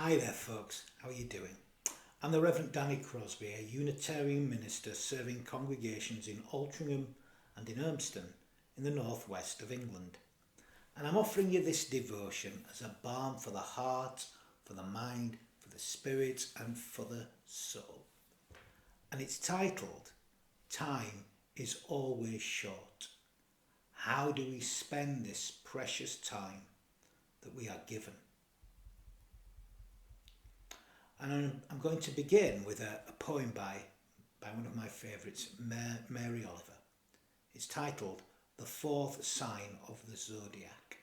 Hi there folks, how are you doing? I'm the Reverend Danny Crosby, a Unitarian minister serving congregations in Altrincham and in Urmston in the northwest of England. And I'm offering you this devotion as a balm for the heart, for the mind, for the spirit and for the soul. And it's titled, Time is Always Short. How do we spend this precious time that we are given? And I'm going to begin with a poem by one of my favourites, Mary Oliver. It's titled The Fourth Sign of the Zodiac.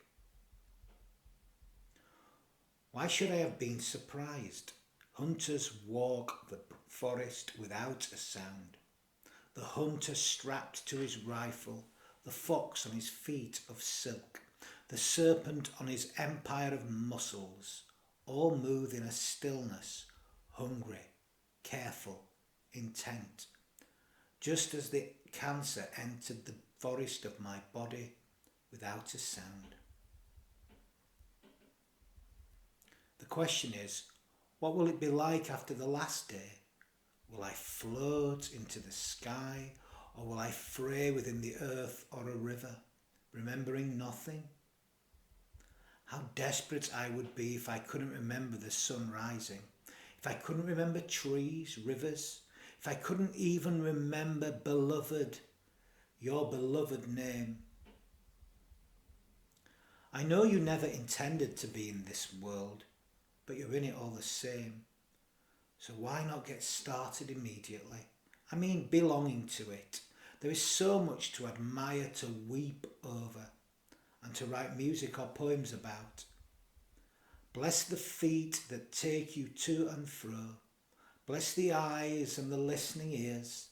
Why should I have been surprised? Hunters walk the forest without a sound. The hunter strapped to his rifle, the fox on his feet of silk, the serpent on his empire of muscles, all move in a stillness, hungry, careful, intent. Just as the cancer entered the forest of my body without a sound. The question is, what will it be like after the last day? Will I float into the sky, or will I fray within the earth or a river, remembering nothing? How desperate I would be if I couldn't remember the sun rising, if I couldn't remember trees, rivers, if I couldn't even remember beloved, your beloved name. I know you never intended to be in this world, but you're in it all the same. So why not get started immediately? I mean, belonging to it. There is so much to admire, to weep over, and to write music or poems about. Bless the feet that take you to and fro. Bless the eyes and the listening ears.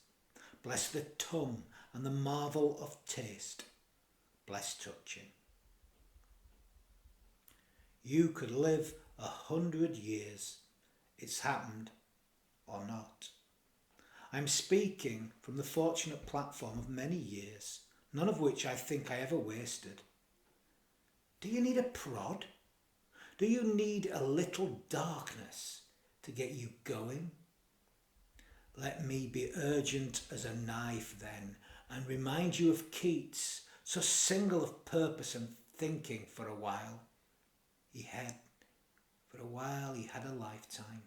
Bless the tongue and the marvel of taste. Bless touching. You could live 100 years. It's happened or not. I'm speaking from the fortunate platform of many years, none of which I think I ever wasted. Do you need a prod? Do you need a little darkness to get you going? Let me be urgent as a knife then, and remind you of Keats, so single of purpose and thinking for a while. He had a lifetime.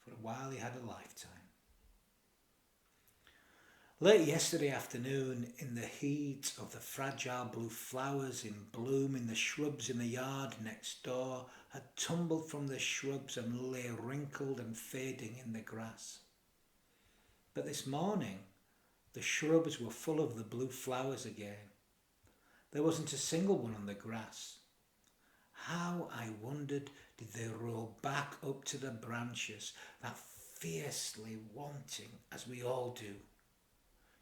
For a while he had a lifetime. Late yesterday afternoon, in the heat of the fragile blue flowers in bloom in the shrubs in the yard next door, had tumbled from the shrubs and lay wrinkled and fading in the grass. But this morning, the shrubs were full of the blue flowers again. There wasn't a single one on the grass. How, I wondered, did they roll back up to the branches, that fiercely wanting, as we all do,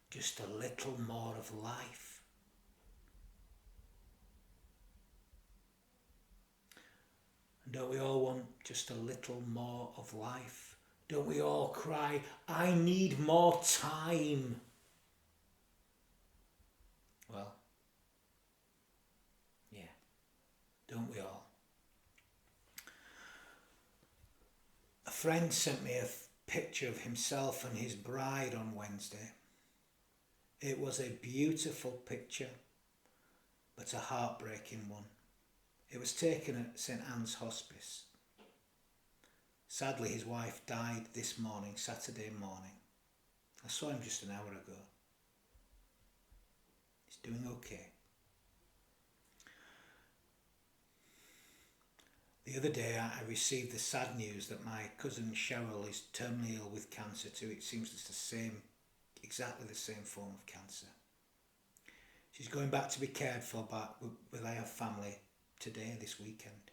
just a little more of life? And don't we all want just a little more of life? Don't we all cry, I need more time? Well, yeah, don't we all? A friend sent me a picture of himself and his bride on Wednesday. It was a beautiful picture, but a heartbreaking one. It was taken at St Anne's Hospice. Sadly, his wife died this morning, Saturday morning. I saw him just an hour ago. He's doing okay. The other day I received the sad news that my cousin Cheryl is terminally ill with cancer too. It seems it's exactly the same form of cancer. She's going back to be cared for with her family today, this weekend.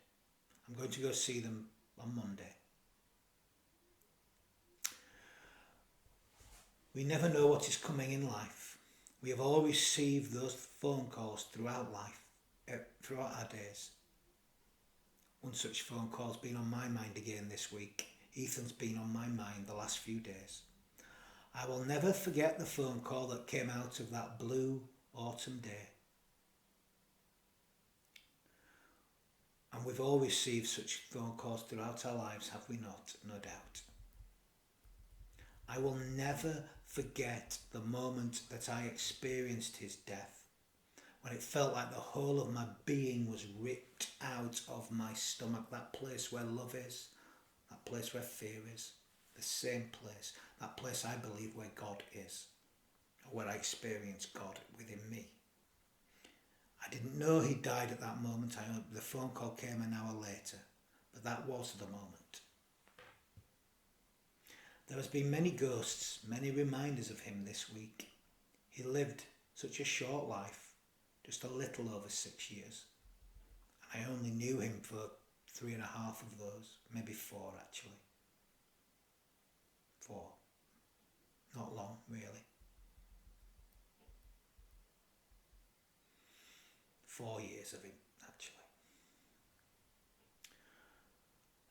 I'm going to go see them on Monday. We never know what is coming in life. We have all received those phone calls throughout life, throughout our days. One such phone call's been on my mind again this week. Ethan's been on my mind the last few days. I will never forget the phone call that came out of that blue autumn day. we've all received such phone calls throughout our lives, have we not? No doubt. I will never forget the moment that I experienced his death, when it felt like the whole of my being was ripped out of my stomach, that place where love is, that place where fear is, the same place, that place I believe where God is, or where I experienced God within me. I didn't know he died at that moment. The phone call came an hour later, but that was the moment. There has been many ghosts, many reminders of him this week. He lived such a short life, just a little over 6 years. And I only knew him for 3.5 of those, maybe 4 actually. 4. Not long, really. 4 years of him, actually.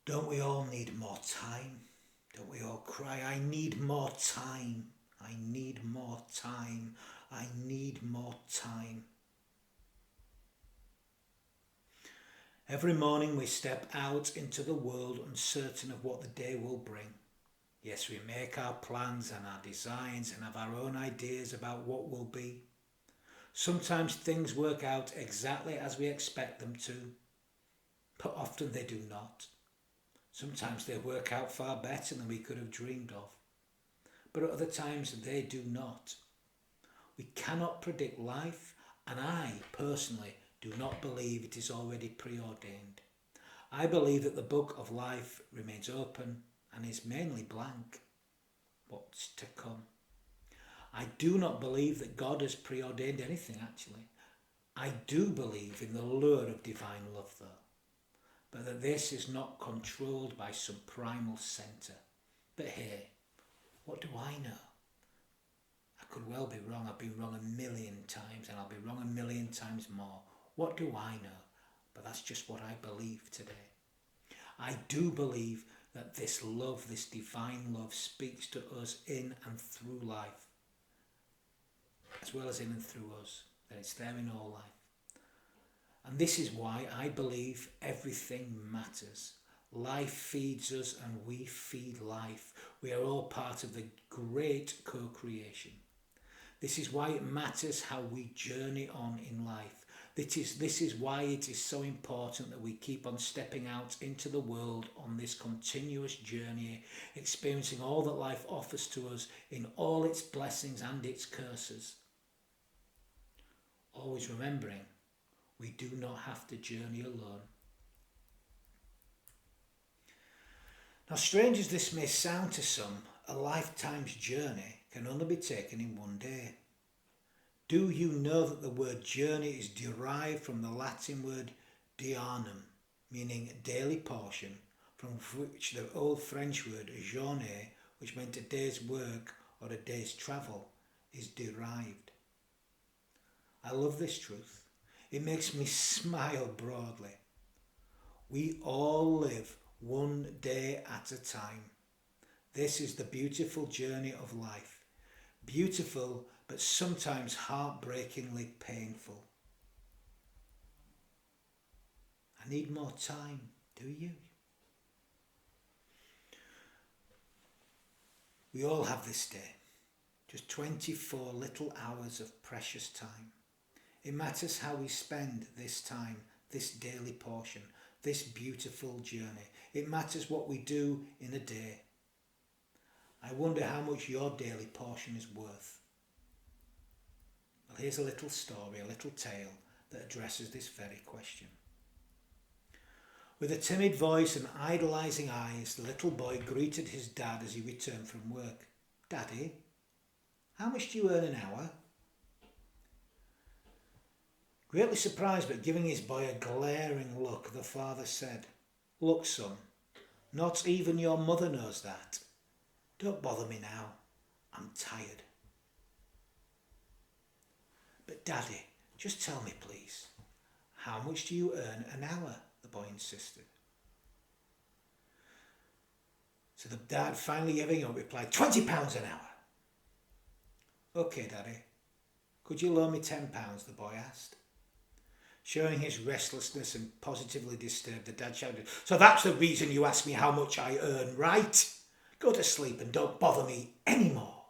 Don't we all need more time? Don't we all cry, I need more time, I need more time, I need more time. Every morning we step out into the world uncertain of what the day will bring. Yes, we make our plans and our designs and have our own ideas about what will be. Sometimes things work out exactly as we expect them to, but often they do not. Sometimes they work out far better than we could have dreamed of, but at other times they do not. We cannot predict life, and I personally do not believe it is already preordained. I believe that the book of life remains open and is mainly blank. What's to come? I do not believe that God has preordained anything, actually. I do believe in the lure of divine love, though, but that this is not controlled by some primal centre. But hey, what do I know? I could well be wrong. I've been wrong 1,000,000 times, and I'll be wrong 1,000,000 times more. What do I know? But that's just what I believe today. I do believe that this love, this divine love, speaks to us in and through life, as well as in and through us, that it's there in all life. And this is why I believe everything matters. Life feeds us and we feed life. We are all part of the great co-creation. This is why it matters how we journey on in life. This is why it is so important that we keep on stepping out into the world on this continuous journey, experiencing all that life offers to us in all its blessings and its curses. Always remembering, we do not have to journey alone. Now, strange as this may sound to some, a lifetime's journey can only be taken in one day. Do you know that the word journey is derived from the Latin word diurnum, meaning daily portion, from which the old French word journée, which meant a day's work or a day's travel, is derived? I love this truth. It makes me smile broadly. We all live one day at a time. This is the beautiful journey of life. Beautiful, but sometimes heartbreakingly painful. I need more time, do you? We all have this day, just 24 little hours of precious time. It matters how we spend this time, this daily portion, this beautiful journey. It matters what we do in a day. I wonder how much your daily portion is worth. Well, here's a little story, a little tale that addresses this very question. With a timid voice and idolising eyes, the little boy greeted his dad as he returned from work. "Daddy, how much do you earn an hour?" Greatly surprised but giving his boy a glaring look, the father said, "Look, son, not even your mother knows that. Don't bother me now. I'm tired." "But Daddy, just tell me please, how much do you earn an hour?" the boy insisted. So the dad, finally giving up, replied, £20 an hour. "Okay, Daddy. Could you loan me £10? The boy asked. Showing his restlessness and positively disturbed, the dad shouted, "So that's the reason you ask me how much I earn, right? Go to sleep and don't bother me anymore."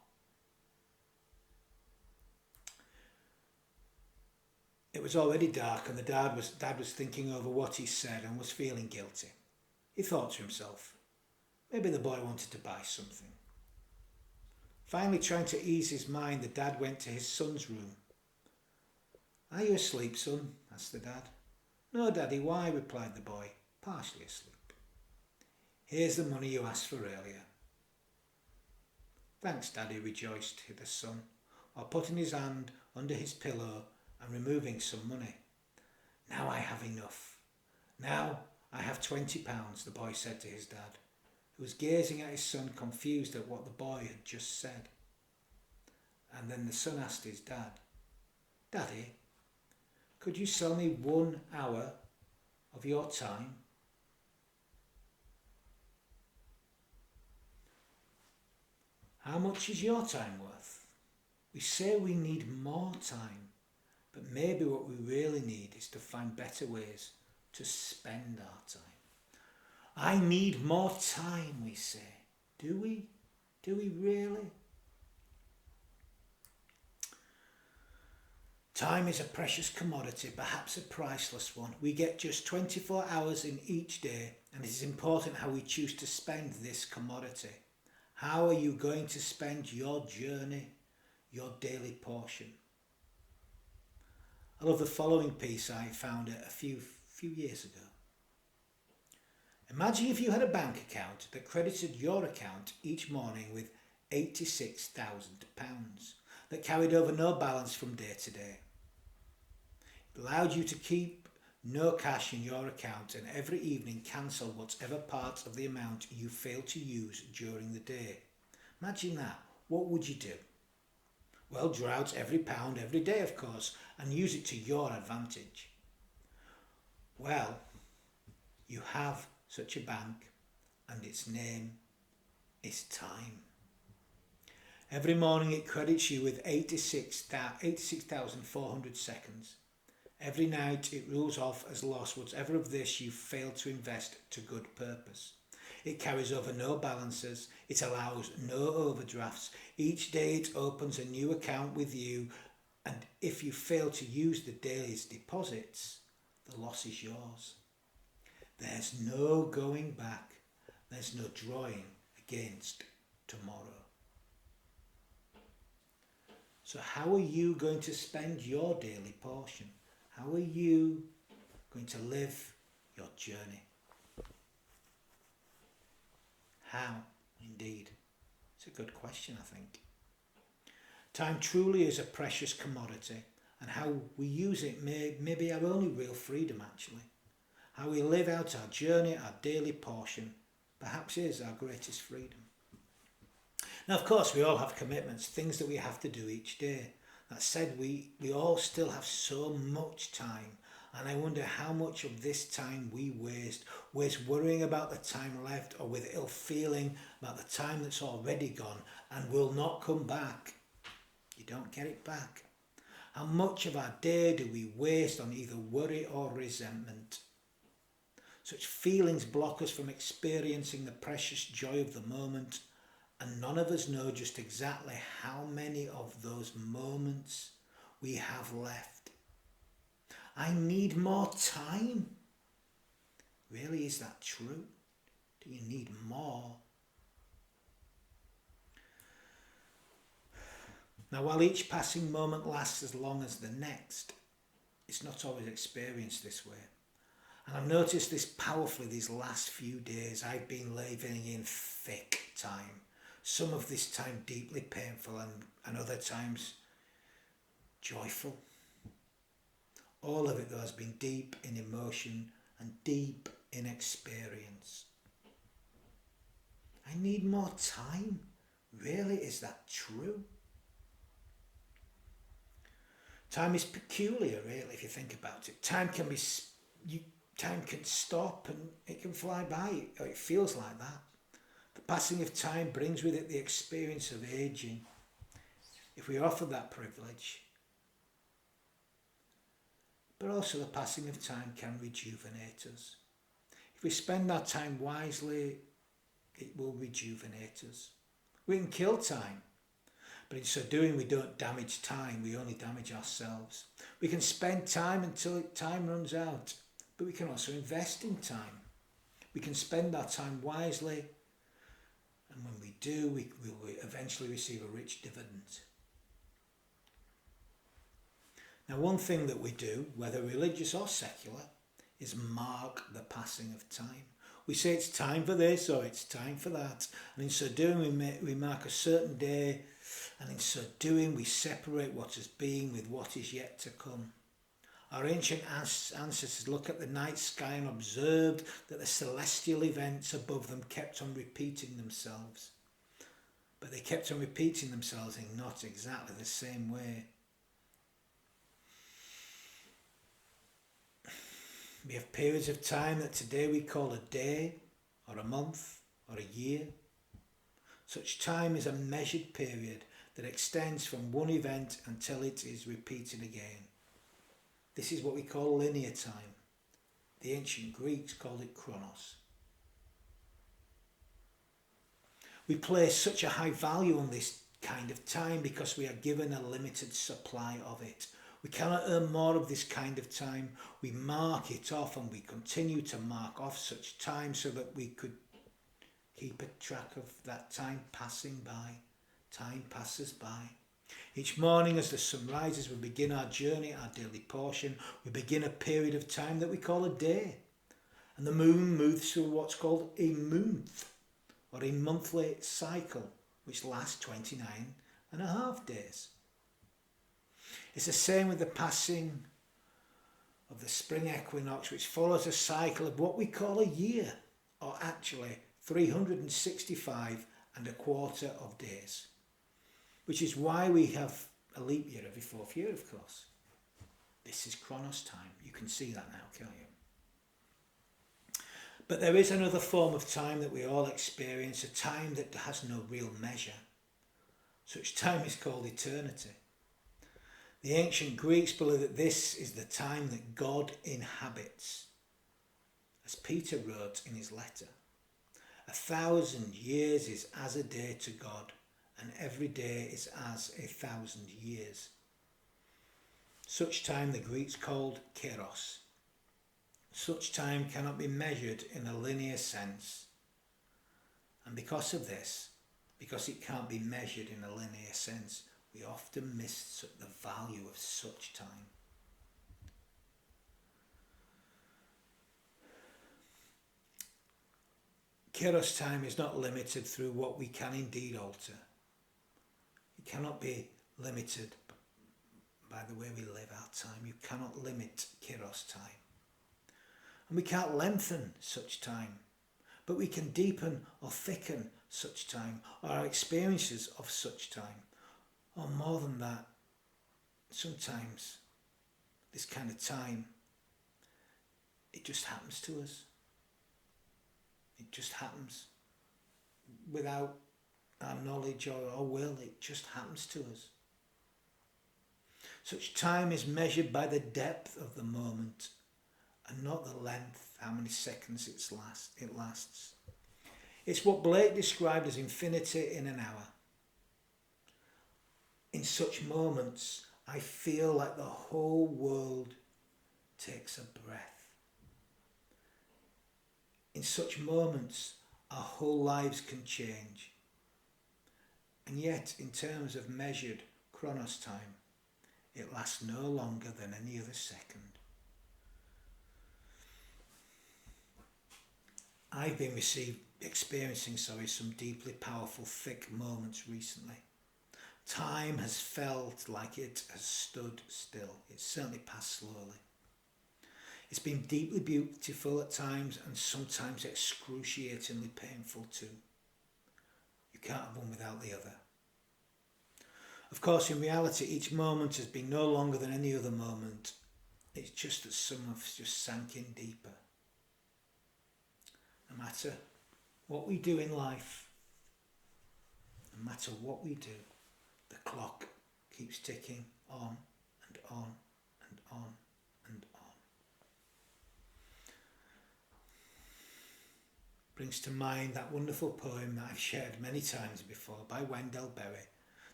It was already dark and the dad was thinking over what he said and was feeling guilty. He thought to himself, maybe the boy wanted to buy something. Finally, trying to ease his mind, the dad went to his son's room. "Are you asleep, son?" asked the dad. "No, Daddy, why?" replied the boy, partially asleep. "Here's the money you asked for earlier." "Thanks, Daddy," rejoiced the son, while putting his hand under his pillow and removing some money. "Now I have enough. Now I have £20, the boy said to his dad, who was gazing at his son, confused at what the boy had just said. And then the son asked his dad, "Daddy, could you sell me 1 hour of your time?" How much is your time worth? We say we need more time, but maybe what we really need is to find better ways to spend our time. I need more time, we say. Do we? Do we really? Time is a precious commodity, perhaps a priceless one. We get just 24 hours in each day, and it is important how we choose to spend this commodity. How are you going to spend your journey, your daily portion? I love the following piece I found a few years ago. Imagine if you had a bank account that credited your account each morning with £86,000 that carried over no balance from day to day. It allowed you to keep no cash in your account and every evening cancel whatever part of the amount you failed to use during the day. Imagine that. What would you do? Well, draw out every pound every day, of course, and use it to your advantage. Well, you have such a bank, and its name is time. Every morning it credits you with 86,400 seconds. Every night it rules off as lost whatever of this you failed to invest to good purpose. It carries over no balances. It allows no overdrafts. Each day it opens a new account with you, and if you fail to use the day's deposits, the loss is yours. There's no going back. There's no drawing against tomorrow. So how are you going to spend your daily portion? How are you going to live your journey? How, indeed? It's a good question, I think. Time truly is a precious commodity, and how we use it may be our only real freedom, actually. How we live out our journey, our daily portion, perhaps is our greatest freedom. Now, of course, we all have commitments, things that we have to do each day. That said, we all still have so much time, and I wonder how much of this time we waste worrying about the time left, or with ill feeling about the time that's already gone and will not come back. You don't get it back. How much of our day do we waste on either worry or resentment? Such feelings block us from experiencing the precious joy of the moment, and none of us know just exactly how many of those moments we have left. I need more time. Really, is that true? Do you need more? Now, while each passing moment lasts as long as the next, it's not always experienced this way. And I've noticed this powerfully these last few days. I've been living in thick time. Some of this time deeply painful and other times joyful. All of it, though, has been deep in emotion and deep in experience. I need more time. Really, is that true? Time is peculiar, really, if you think about it. Time can stop and it can fly by, or it feels like that. The passing of time brings with it the experience of aging. If we are offered that privilege. But but also the passing of time can rejuvenate us. If we spend our time wisely, it will rejuvenate us. We can kill time, but in so doing we don't damage time, we only damage ourselves. We can spend time until time runs out, but we can also invest in time. We can spend our time wisely, and when we do, we will eventually receive a rich dividend. Now, one thing that we do, whether religious or secular, is mark the passing of time. We say it's time for this or it's time for that, and in so doing we mark a certain day, and in so doing we separate what has been with what is yet to come. Our ancient ancestors looked at the night sky and observed that the celestial events above them kept on repeating themselves. But they kept on repeating themselves in not exactly the same way. We have periods of time that today we call a day, or a month, or a year. Such time is a measured period that extends from one event until it is repeated again. This is what we call linear time. The ancient Greeks called it Chronos. We place such a high value on this kind of time because we are given a limited supply of it. We cannot earn more of this kind of time. We mark it off, and we continue to mark off such time so that we could keep a track of that time passing by. Time passes by. Each morning as the sun rises, we begin our journey, our daily portion. We begin a period of time that we call a day. And the moon moves through what's called a month, or a monthly cycle, which lasts 29.5 days. It's the same with the passing of the spring equinox, which follows a cycle of what we call a year, or actually 365 and a quarter of days, which is why we have a leap year every 4th year, of course. This is Chronos time. You can see that now, can't you? But there is another form of time that we all experience, a time that has no real measure. Such time is called eternity. The ancient Greeks believed that this is the time that God inhabits. As Peter wrote in his letter, 1,000 years is as a day to God, and every day is as 1,000 years. Such time the Greeks called Kairos. Such time cannot be measured in a linear sense. And because of this, because it can't be measured in a linear sense, we often miss the value of such time. Kairos time is not limited through what we can indeed alter. It cannot be limited by the way we live our time. You cannot limit Kairos time. And we can't lengthen such time, but we can deepen or thicken such time, or our experiences of such time. Or more than that, sometimes this kind of time, it just happens to us. It just happens without our knowledge or our will. It just happens to us. Such time is measured by the depth of the moment and not the length, how many seconds it lasts. It's what Blake described as infinity in an hour. In such moments, I feel like the whole world takes a breath. In such moments, our whole lives can change. And yet, in terms of measured Chronos time, it lasts no longer than any other second. I've been experiencing some deeply powerful, thick moments recently. Time has felt like it has stood still. It certainly passed slowly. It's been deeply beautiful at times and sometimes excruciatingly painful too. You can't have one without the other. Of course, in reality, each moment has been no longer than any other moment. It's just that some have just sank in deeper. No matter what we do in life, no matter what we do, the clock keeps ticking on and on and on and on. brings to mind that wonderful poem that I've shared many times before by Wendell Berry,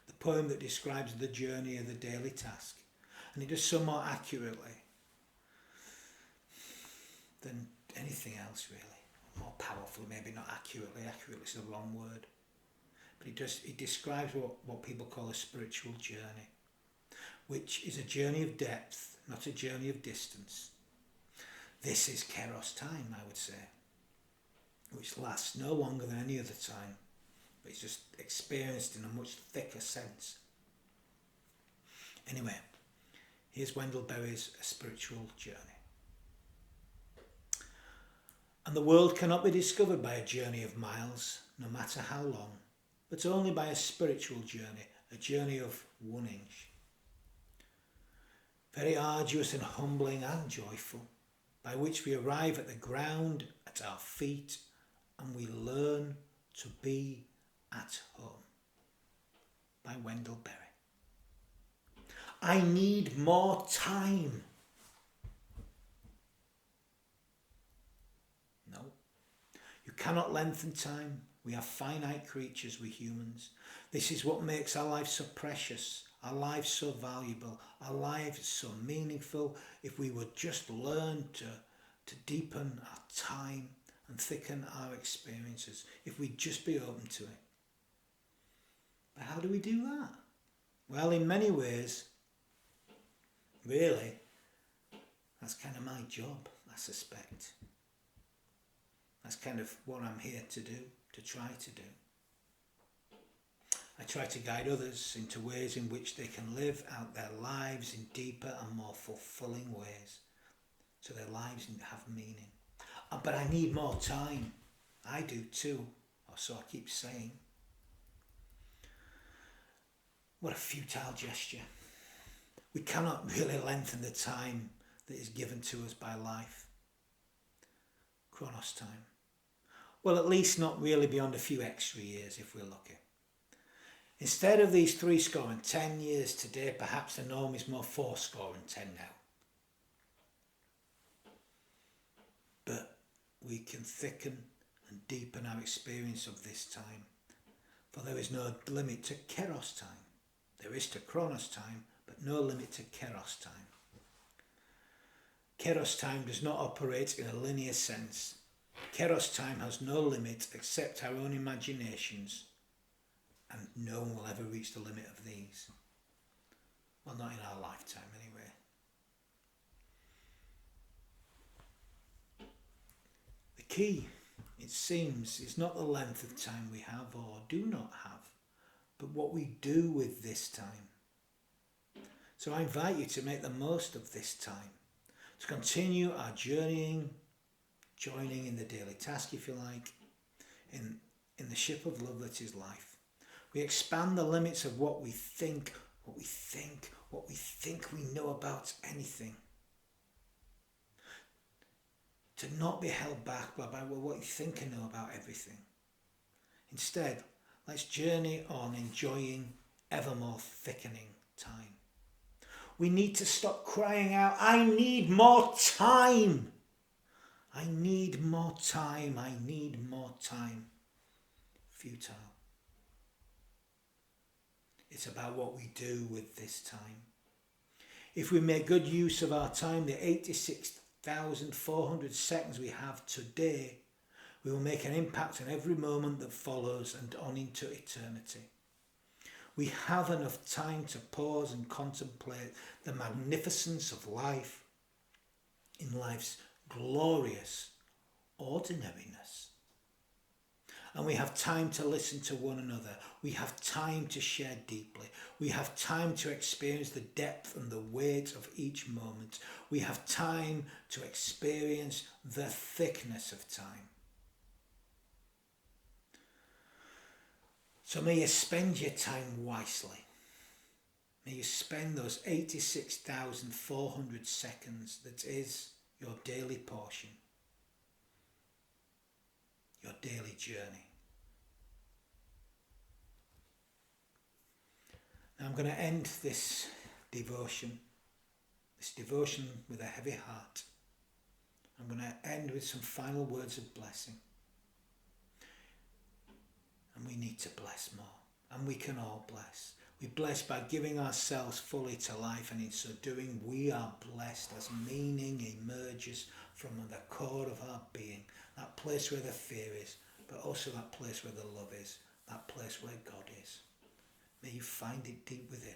the poem that describes the journey of the daily task. And it does so more accurately than anything else, really. More powerfully, maybe not accurately. Accurately is the wrong word. But it describes what people call a spiritual journey, which is a journey of depth, not a journey of distance. This is Kairos time, I would say, which lasts no longer than any other time, but it's just experienced in a much thicker sense. Anyway, here's Wendell Berry's A Spiritual Journey. And the world cannot be discovered by a journey of miles, no matter how long, but only by a spiritual journey, a journey of 1 inch. Very arduous and humbling and joyful, by which we arrive at the ground at our feet and we learn to be at home. By Wendell Berry. I need more time. No. You cannot lengthen time. We are finite creatures, we humans. This is what makes our lives so precious, our lives so valuable, our lives so meaningful. If we would just learn to deepen our time and thicken our experiences, if we'd just be open to it. But how do we do that? Well, in many ways, really, that's kind of my job, I suspect. That's kind of what I'm here to do, to try to do. I try to guide others into ways in which they can live out their lives in deeper and more fulfilling ways, so their lives have meaning. But I need more time. I do too, or so I keep saying. What a futile gesture. We cannot really lengthen the time that is given to us by life. Chronos time. Well, at least not really beyond a few extra years if we're lucky. Instead of these 70 years today, perhaps the norm is more 70 now. But we can thicken and deepen our experience of this time, for there is no limit to Kairos time. There is to Chronos time, but no limit to Kairos time. Kairos time does not operate in a linear sense. Kairos time has no limit except our own imaginations, and no one will ever reach the limit of these. Well, not in our lifetime anyway. The key, it seems, is not the length of time we have or do not have, but what we do with this time. So I invite you to make the most of this time, to continue our journeying, joining in the daily task, if you like, in the ship of love that is life. We expand the limits of what we think we know about anything. To not be held back by what you think I know about everything. Instead, let's journey on enjoying ever more thickening time. We need to stop crying out, I need more time. I need more time. I need more time. Futile. It's about what we do with this time. If we make good use of our time, the 86,400 seconds we have today, we will make an impact on every moment that follows and on into eternity. We have enough time to pause and contemplate the magnificence of life in life's glorious ordinariness. And we have time to listen to one another. We have time to share deeply. We have time to experience the depth and the weight of each moment. We have time to experience the thickness of time. So may you spend your time wisely. May you spend those 86,400 seconds that is your daily portion, your daily journey. Now I'm going to end this devotion with a heavy heart. I'm going to end with some final words of blessing. and we need to bless more. And we can all bless. We bless by giving ourselves fully to life, and in so doing we are blessed as meaning emerges from the core of our being, that place where the fear is, but also that place where the love is, that place where God is. May you find it deep within.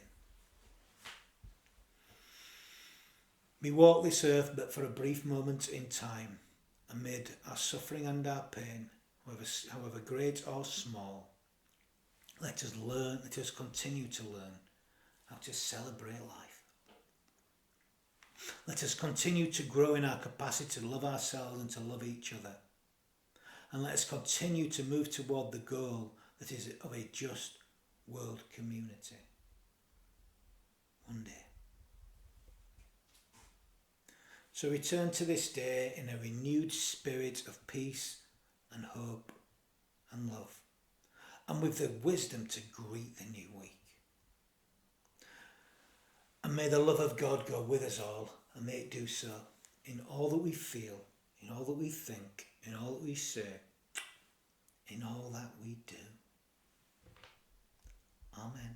We walk this earth but for a brief moment in time, amid our suffering and our pain, however great or small. Let us continue to learn how to celebrate life. Let us continue to grow in our capacity to love ourselves and to love each other. And let us continue to move toward the goal that is of a just world community. One day. So return to this day in a renewed spirit of peace and hope and love, and with the wisdom to greet the new week. And may the love of God go with us all, and may it do so in all that we feel, in all that we think, in all that we say, in all that we do. Amen.